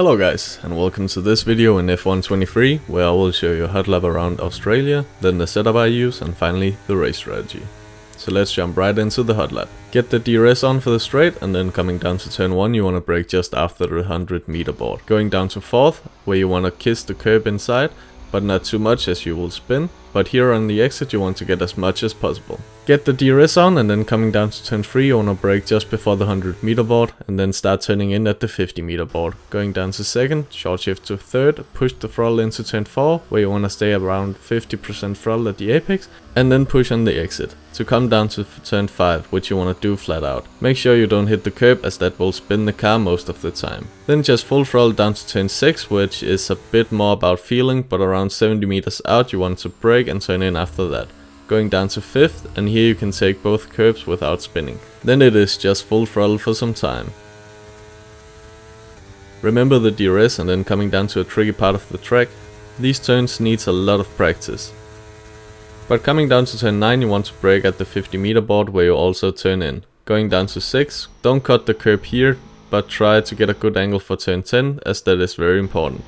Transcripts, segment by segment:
Hello guys, and welcome to this video in F123, where I will show you a Hotlap around Australia, then the setup I use, and finally the race strategy. So let's jump right into the Hotlap. Get the DRS on for the straight, and then coming down to turn 1 you want to brake just after the 100 meter board. Going down to 4th, where you want to kiss the curb inside, but not too much as you will spin. But here on the exit you want to get as much as possible. Get the DRS on, and then coming down to turn 3 you want to brake just before the 100 meter board and then start turning in at the 50 meter board. Going down to 2nd, short shift to 3rd, push the throttle into turn 4 where you want to stay around 50% throttle at the apex and then push on the exit. To come down to turn 5, which you want to do flat out. Make sure you don't hit the curb as that will spin the car most of the time. Then just full throttle down to turn 6, which is a bit more about feeling, but around 70 meters out you want to brake and turn in after that. Going down to 5th, and here you can take both curbs without spinning. Then it is just full throttle for some time. Remember the DRS, and then coming down to a tricky part of the track. These turns needs a lot of practice. But coming down to turn 9 you want to brake at the 50 meter board where you also turn in. Going down to 6, don't cut the curb here, but try to get a good angle for turn 10 as that is very important.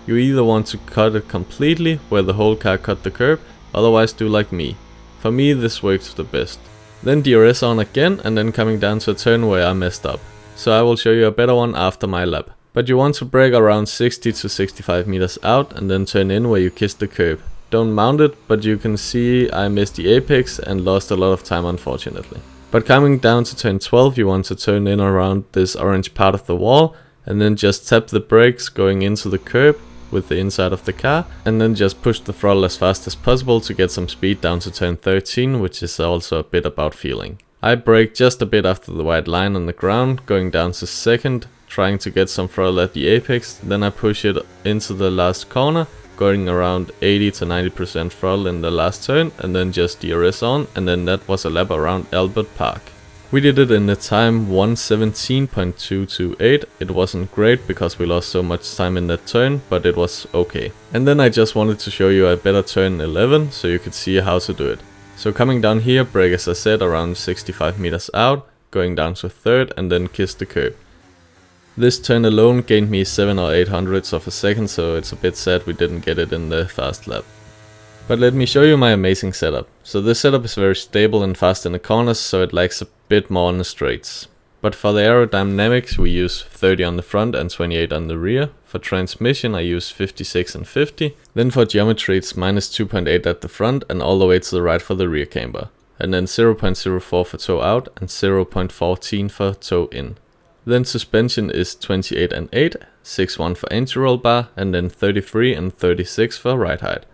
You either want to cut it completely where the whole car cut the curb, otherwise do like me. For me this works the best. Then DRS on again, and then coming down to a turn where I messed up. So I will show you a better one after my lap. But you want to brake around 60 to 65 meters out and then turn in where you kiss the curb. Don't mount it, but you can see I missed the apex and lost a lot of time unfortunately. But coming down to turn 12 you want to turn in around this orange part of the wall and then just tap the brakes going into the curb with the inside of the car and then just push the throttle as fast as possible to get some speed down to turn 13, which is also a bit about feeling. I brake just a bit after the white line on the ground, going down to 2nd, trying to get some throttle at the apex, then I push it into the last corner, going around 80 to 90% throttle in the last turn and then just DRS on, and then that was a lap around Albert Park. We did it in the time 1:17.228. It wasn't great because we lost so much time in that turn, but it was okay. And then I just wanted to show you a better turn 11 so you could see how to do it. So coming down here, brake as I said around 65 meters out, going down to 3rd and then kiss the curb. This turn alone gained me 7 or 8 hundredths of a second, so it's a bit sad we didn't get it in the fast lap. But let me show you my amazing setup. So this setup is very stable and fast in the corners, so it lags a bit more on the straights. But for the aerodynamics we use 30 on the front and 28 on the rear. For transmission I use 56 and 50. Then for geometry it's -2.8 at the front and all the way to the right for the rear camber. And then 0.04 for toe out and 0.14 for toe in. Then suspension is 28 and 8, 6.1 for anti-roll bar, and then 33 and 36 for ride height.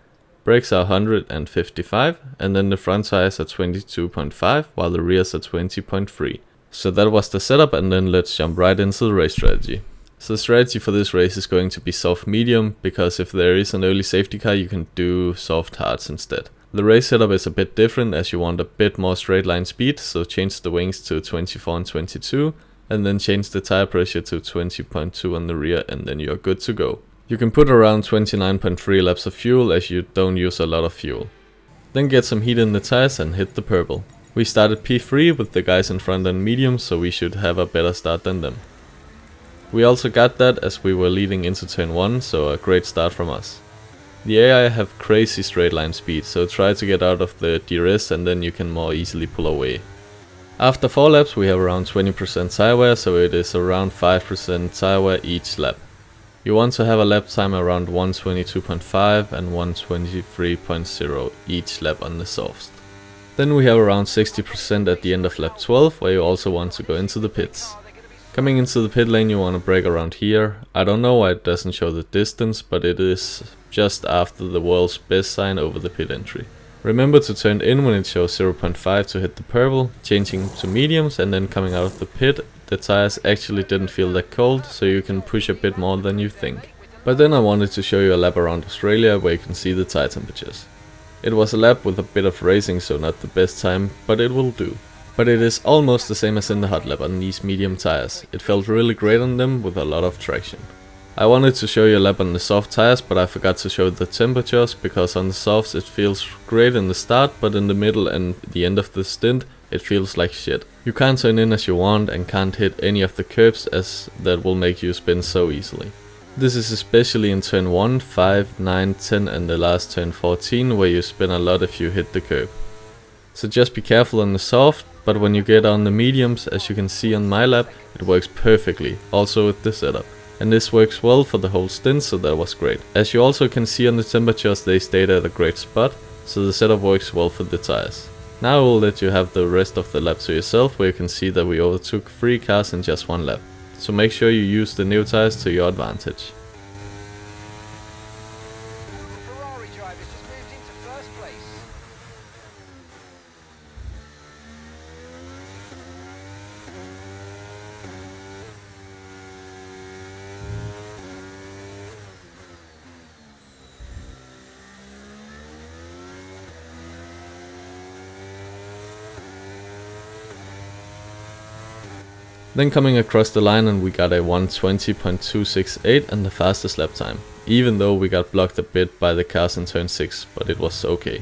Brakes are 155, and then the front tires are 22.5, while the rears are 20.3. So that was the setup, and then let's jump right into the race strategy. So the strategy for this race is going to be soft medium, because if there is an early safety car you can do soft hards instead. The race setup is a bit different as you want a bit more straight line speed, so change the wings to 24 and 22. And then change the tire pressure to 20.2 on the rear and then you're good to go. You can put around 29.3 laps of fuel as you don't use a lot of fuel. Then get some heat in the tires and hit the purple. We started P3 with the guys in front on medium, so we should have a better start than them. We also got that as we were leading into turn 1, so a great start from us. The AI have crazy straight line speed, so try to get out of the DRS and then you can more easily pull away. After 4 laps we have around 20% tire wear, so it is around 5% tire wear each lap. You want to have a lap time around 122.5 and 123.0 each lap on the softs. Then we have around 60% at the end of lap 12, where you also want to go into the pits. Coming into the pit lane you want to brake around here. I don't know why it doesn't show the distance, but it is just after the world's best sign over the pit entry. Remember to turn in when it shows 0.5 to hit the purple, changing to mediums, and then coming out of the pit. The tires actually didn't feel that cold, so you can push a bit more than you think. But then I wanted to show you a lap around Australia where you can see the tire temperatures. It was a lap with a bit of racing, so not the best time, but it will do. But it is almost the same as in the Hotlap on these medium tires. It felt really great on them with a lot of traction. I wanted to show you a lap on the soft tires, but I forgot to show the temperatures, because on the softs it feels great in the start, but in the middle and the end of the stint it feels like shit. You can't turn in as you want and can't hit any of the curbs, as that will make you spin so easily. This is especially in turn 1, 5, 9, 10 and the last turn 14 where you spin a lot if you hit the curb. So just be careful on the soft, but when you get on the mediums, as you can see on my lap, it works perfectly, also with the setup. And this works well for the whole stint, so that was great. As you also can see on the temperatures, they stayed at a great spot, so the setup works well for the tires. Now I will let you have the rest of the lap to yourself, where you can see that we overtook 3 cars in just 1 lap. So make sure you use the new tires to your advantage. Ferrari drivers just moved into first place. Then coming across the line and we got a 1:20.268 and the fastest lap time, even though we got blocked a bit by the cars in turn 6, but it was okay.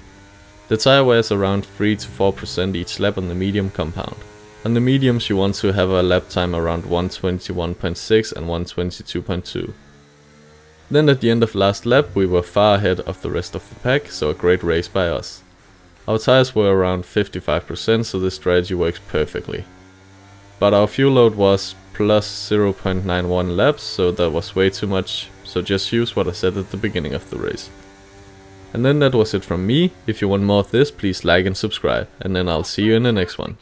The tire wears around 3 to 4% each lap on the medium compound. On the mediums you want to have a lap time around 1:21.6 and 1:22.2. Then at the end of last lap we were far ahead of the rest of the pack, so a great race by us. Our tires were around 55%, so this strategy works perfectly. But our fuel load was plus 0.91 laps, so that was way too much, so just use what I said at the beginning of the race. And then that was it from me. If you want more of this, please like and subscribe, and then I'll see you in the next one.